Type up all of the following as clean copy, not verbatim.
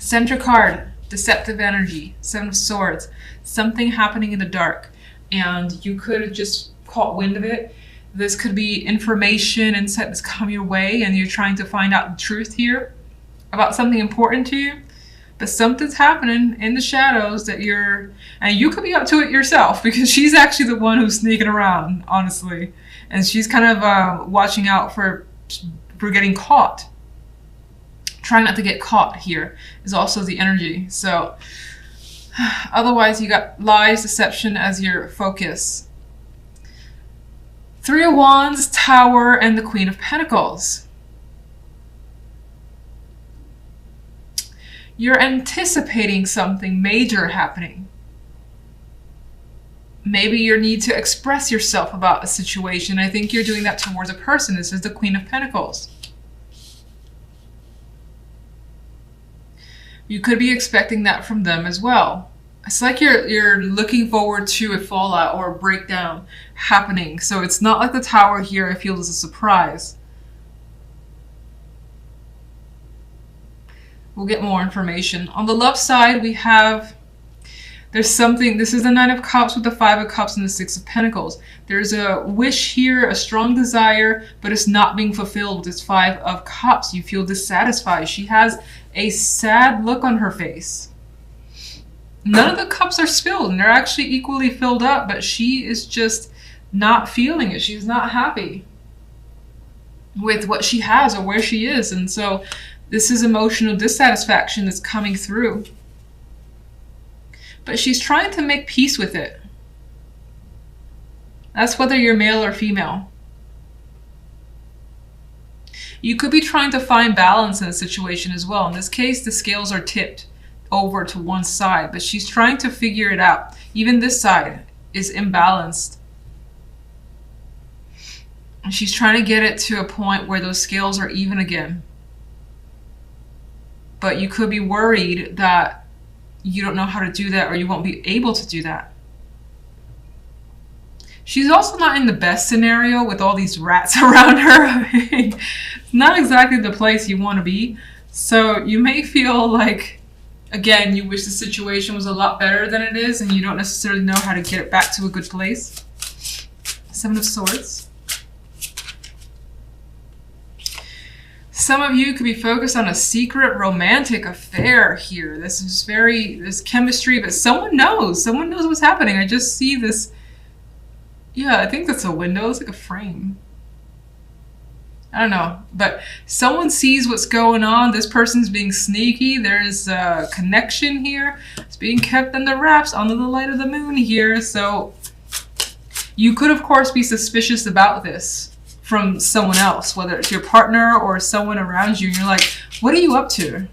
Center card, deceptive energy, Seven of Swords, something happening in the dark, and you could have just caught wind of it. This could be information, insight that's come your way, and you're trying to find out the truth here about something important to you. But something's happening in the shadows that and you could be up to it yourself, because she's actually the one who's sneaking around, honestly. And she's kind of watching out for getting caught. Trying not to get caught here is also the energy. So otherwise you got lies, deception as your focus. Three of Wands, Tower, and the Queen of Pentacles. You're anticipating something major happening. Maybe your need to express yourself about a situation. I think you're doing that towards a person. This is the Queen of Pentacles. You could be expecting that from them as well. It's like you're looking forward to a fallout or a breakdown happening. So it's not like the Tower here, I feel, is a surprise. We'll get more information. On the love side, we have, there's something, this is the Nine of Cups with the Five of Cups and the Six of Pentacles. There's a wish here, a strong desire, but it's not being fulfilled with this Five of Cups. You feel dissatisfied. She has a sad look on her face. None of the cups are spilled, and they're actually equally filled up, but she is just not feeling it. She's not happy with what she has or where she is, and so this is emotional dissatisfaction that's coming through. But she's trying to make peace with it. That's whether you're male or female. You could be trying to find balance in a situation as well. In this case, the scales are tipped over to one side, but she's trying to figure it out. Even this side is imbalanced. And she's trying to get it to a point where those scales are even again. But you could be worried that you don't know how to do that, or you won't be able to do that. She's also not in the best scenario with all these rats around her. It's not exactly the place you want to be. So you may feel like, again, you wish the situation was a lot better than it is, and you don't necessarily know how to get it back to a good place. Seven of Swords. Some of you could be focused on a secret romantic affair here. This is there's chemistry, but someone knows what's happening. I just see this. Yeah, I think that's a window. It's like a frame. I don't know, but someone sees what's going on. This person's being sneaky. There's a connection here. It's being kept under wraps under the light of the moon here. So you could, of course, be suspicious about this from someone else, whether it's your partner or someone around you. And you're like, what are you up to?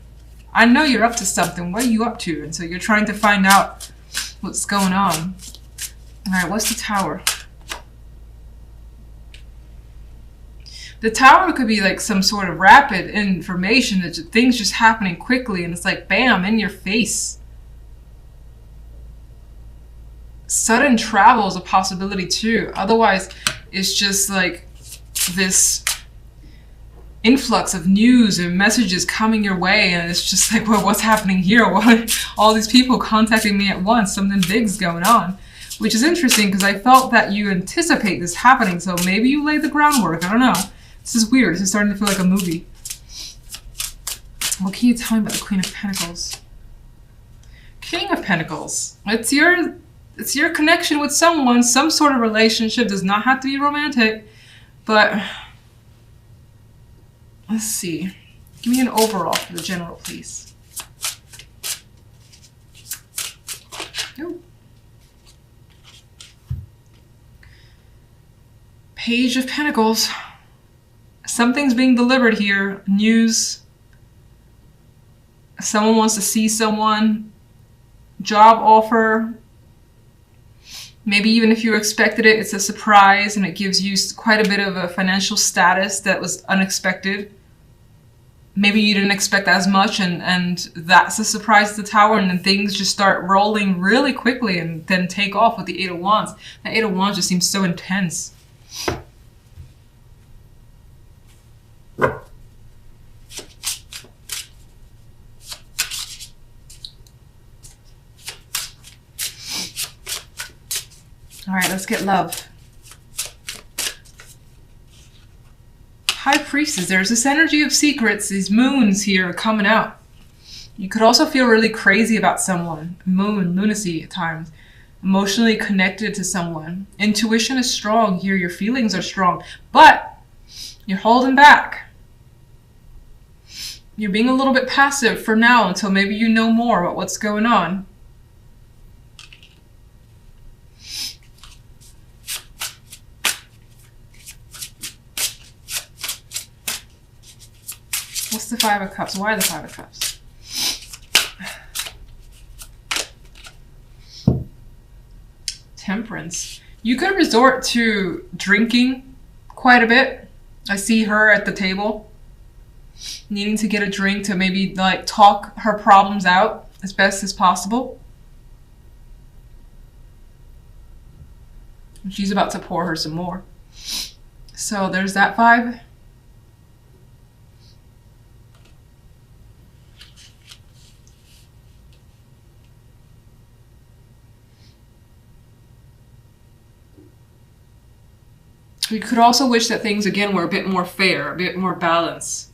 I know you're up to something. What are you up to? And so you're trying to find out what's going on. All right, what's the Tower? The Tower could be like some sort of rapid information, that things just happening quickly, and it's like, bam, in your face. Sudden travel is a possibility too. Otherwise, it's just like this influx of news and messages coming your way, and it's just like, well, what's happening here? What, all these people contacting me at once, something big's going on. Which is interesting, because I felt that you anticipate this happening, so maybe you laid the groundwork. I don't know. This is weird. This is starting to feel like a movie. What can you tell me about the Queen of Pentacles? King of Pentacles. It's your connection with someone, some sort of relationship. Does not have to be romantic, but let's see. Give me an overall for the general, please. Ooh. Page of Pentacles. Something's being delivered here. News. Someone wants to see someone. Job offer. Maybe even if you expected it, it's a surprise, and it gives you quite a bit of a financial status that was unexpected. Maybe you didn't expect as much, and that's a surprise at the Tower, and then things just start rolling really quickly and then take off with the Eight of Wands. The Eight of Wands just seems so intense. All right, let's get love. High Priestess, there's this energy of secrets, these moons here are coming out. You could also feel really crazy about someone, lunacy at times, emotionally connected to someone. Intuition is strong here, your feelings are strong, but you're holding back. You're being a little bit passive for now until maybe you know more about what's going on. What's the Five of Cups? Why the Five of Cups? Temperance. You could resort to drinking quite a bit. I see her at the table needing to get a drink to maybe like talk her problems out as best as possible. She's about to pour her some more. So there's that vibe. You could also wish that things, again, were a bit more fair, a bit more balanced.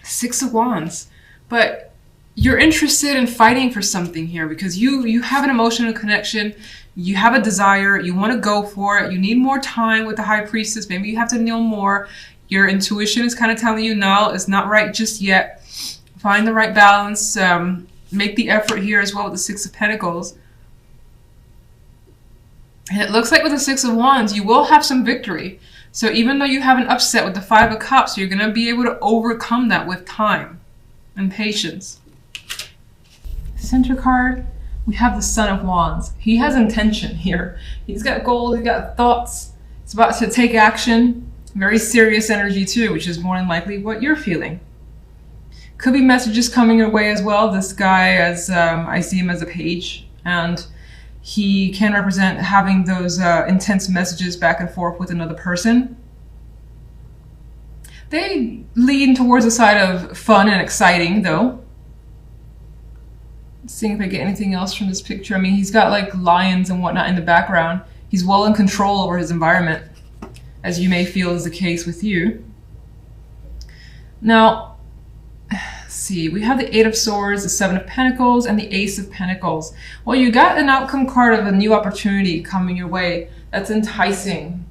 Six of Wands. But you're interested in fighting for something here because you have an emotional connection. You have a desire, you want to go for it, you need more time with the High Priestess, maybe you have to know more. Your intuition is kind of telling you, no, it's not right just yet. Find the right balance, make the effort here as well with the Six of Pentacles. And it looks like with the Six of Wands, you will have some victory. So even though you have an upset with the Five of Cups, you're going to be able to overcome that with time and patience. Center card. We have the Son of Wands. He has intention here. He's got goals, he's got thoughts. He's about to take action. Very serious energy too, which is more than likely what you're feeling. Could be messages coming your way as well. This guy, as I see him as a page, and he can represent having those intense messages back and forth with another person. They lean towards the side of fun and exciting though. Seeing if I get anything else from this picture. I mean, he's got like lions and whatnot in the background. He's well in control over his environment, as you may feel is the case with you. Now, let's see, we have the Eight of Swords, the Seven of Pentacles, and the Ace of Pentacles. Well, you got an outcome card of a new opportunity coming your way. That's enticing.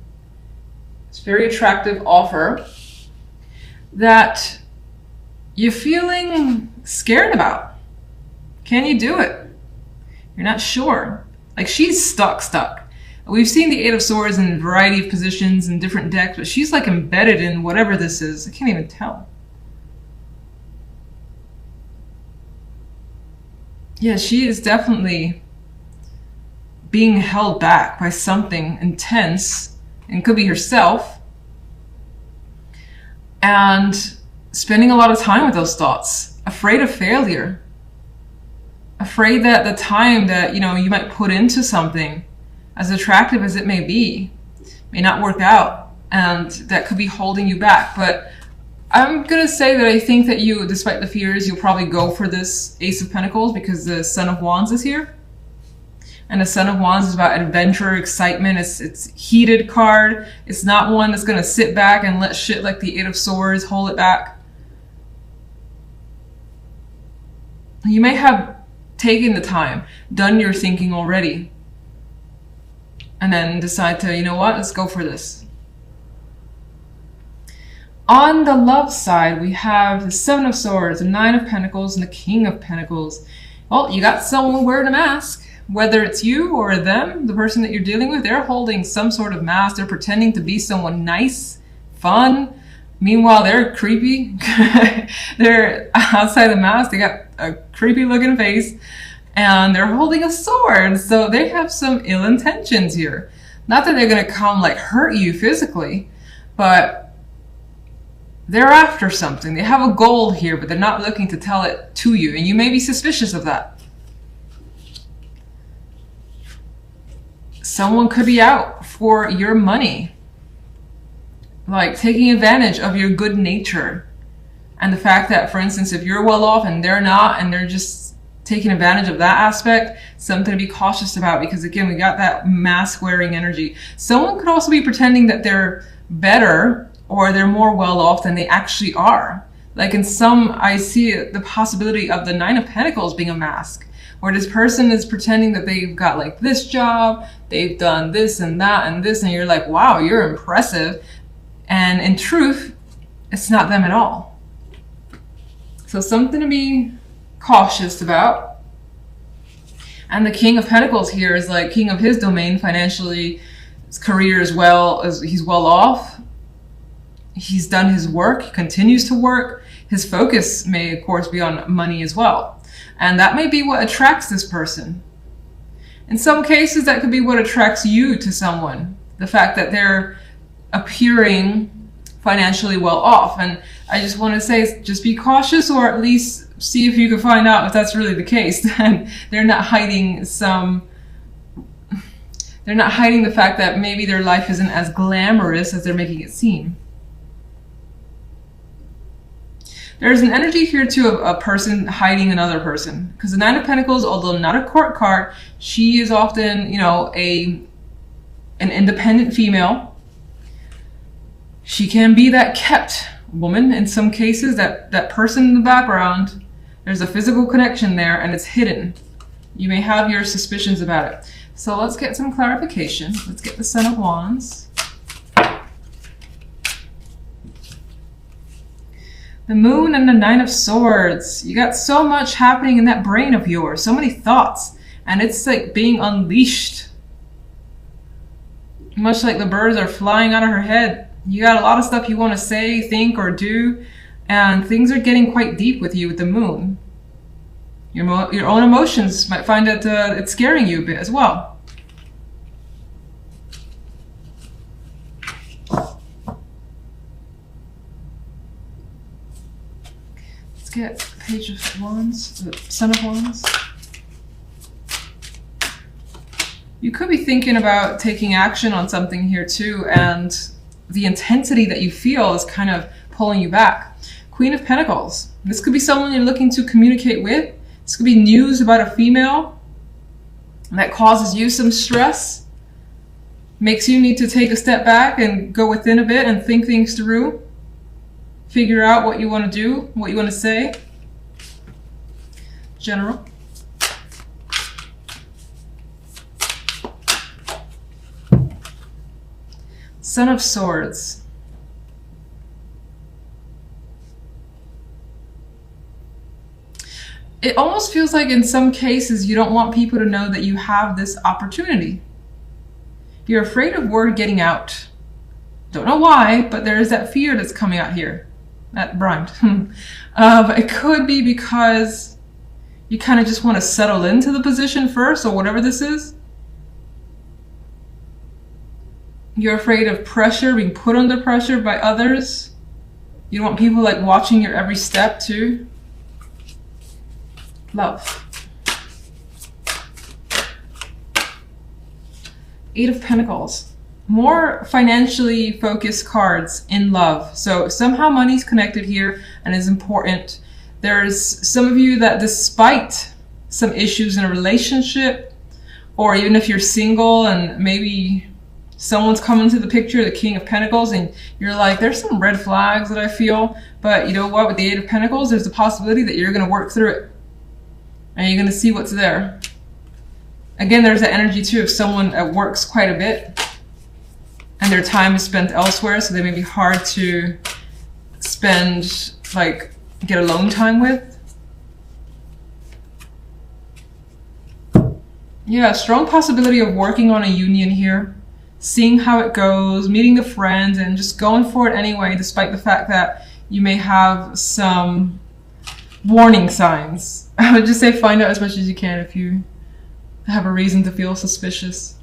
It's a very attractive offer that you're feeling scared about. Can you do it? You're not sure. Like, she's stuck. We've seen the Eight of Swords in a variety of positions in different decks, but she's like embedded in whatever this is. I can't even tell. Yeah, she is definitely being held back by something intense, and could be herself, and spending a lot of time with those thoughts, afraid of failure. Afraid that the time that, you might put into something, as attractive as it may be, may not work out, and that could be holding you back. But I'm going to say that I think that you, despite the fears, you'll probably go for this Ace of Pentacles because the Son of Wands is here. And the Son of Wands is about adventure, excitement. It's heated card. It's not one that's going to sit back and let shit like the Eight of Swords hold it back. You may have taken the time, done your thinking already, and then decide to, you know what, let's go for this. On the love side, we have the Seven of Swords, the Nine of Pentacles, and the King of Pentacles. Well, you got someone wearing a mask. Whether it's you or them, the person that you're dealing with, they're holding some sort of mask. They're pretending to be someone nice, fun. Meanwhile, they're creepy. They're outside the mask. They got a creepy looking face, and they're holding a sword. So they have some ill intentions here. Not that they're going to come like hurt you physically, but they're after something. They have a goal here, but they're not looking to tell it to you. And you may be suspicious of that. Someone could be out for your money. Like taking advantage of your good nature. And the fact that, for instance, if you're well off and they're not, and they're just taking advantage of that aspect, something to be cautious about, because again, we got that mask wearing energy. Someone could also be pretending that they're better or they're more well off than they actually are. Like in some, I see the possibility of the Nine of Pentacles being a mask, where this person is pretending that they've got like this job, they've done this and that and this, and you're like, wow, you're impressive. And in truth, it's not them at all. So something to be cautious about. And the King of Pentacles here is like king of his domain financially, his career as well, as he's well off. He's done his work, he continues to work. His focus may of course be on money as well. And that may be what attracts this person. In some cases, that could be what attracts you to someone. The fact that they're appearing financially well off. And I just want to say, just be cautious, or at least see if you can find out if that's really the case. And they're not hiding the fact that maybe their life isn't as glamorous as they're making it seem. There's an energy here too of a person hiding another person, because the Nine of Pentacles, although not a court card, she is often, you know, an independent female. She can be that kept woman in some cases, that person in the background. There's a physical connection there and it's hidden. You may have your suspicions about it. So let's get some clarification. Let's get the Ten of Wands. The Moon and the Nine of Swords. You got so much happening in that brain of yours, so many thoughts, and it's like being unleashed. Much like the birds are flying out of her head. You got a lot of stuff you want to say, think, or do, and things are getting quite deep with you with the Moon. Your own emotions might find that it's scaring you a bit as well. Let's get Page of Wands, the Ten of Wands. You could be thinking about taking action on something here too, and the intensity that you feel is kind of pulling you back. Queen of Pentacles. This could be someone you're looking to communicate with. This could be news about a female that causes you some stress, makes you need to take a step back and go within a bit and think things through. Figure out what you want to do, what you want to say. General. Ten of Swords. It almost feels like in some cases you don't want people to know that you have this opportunity. You're afraid of word getting out. Don't know why, but there is that fear that's coming out here. That rhymed. But it could be because you kind of just want to settle into the position first, or whatever this is. You're afraid of pressure, being put under pressure by others. You don't want people like watching your every step too. Love. Eight of Pentacles. More financially focused cards in love. So somehow money's connected here and is important. There's some of you that despite some issues in a relationship, or even if you're single and maybe someone's coming to the picture, the King of Pentacles, and you're like, there's some red flags that I feel, but you know what, with the Eight of Pentacles, there's a possibility that you're going to work through it and you're going to see what's there. Again, there's the energy too of someone that works quite a bit and their time is spent elsewhere, so they may be hard to spend, like, get alone time with. Yeah, strong possibility of working on a union here, seeing how it goes, meeting the friends, and just going for it anyway, despite the fact that you may have some warning signs. I would just say find out as much as you can if you have a reason to feel suspicious.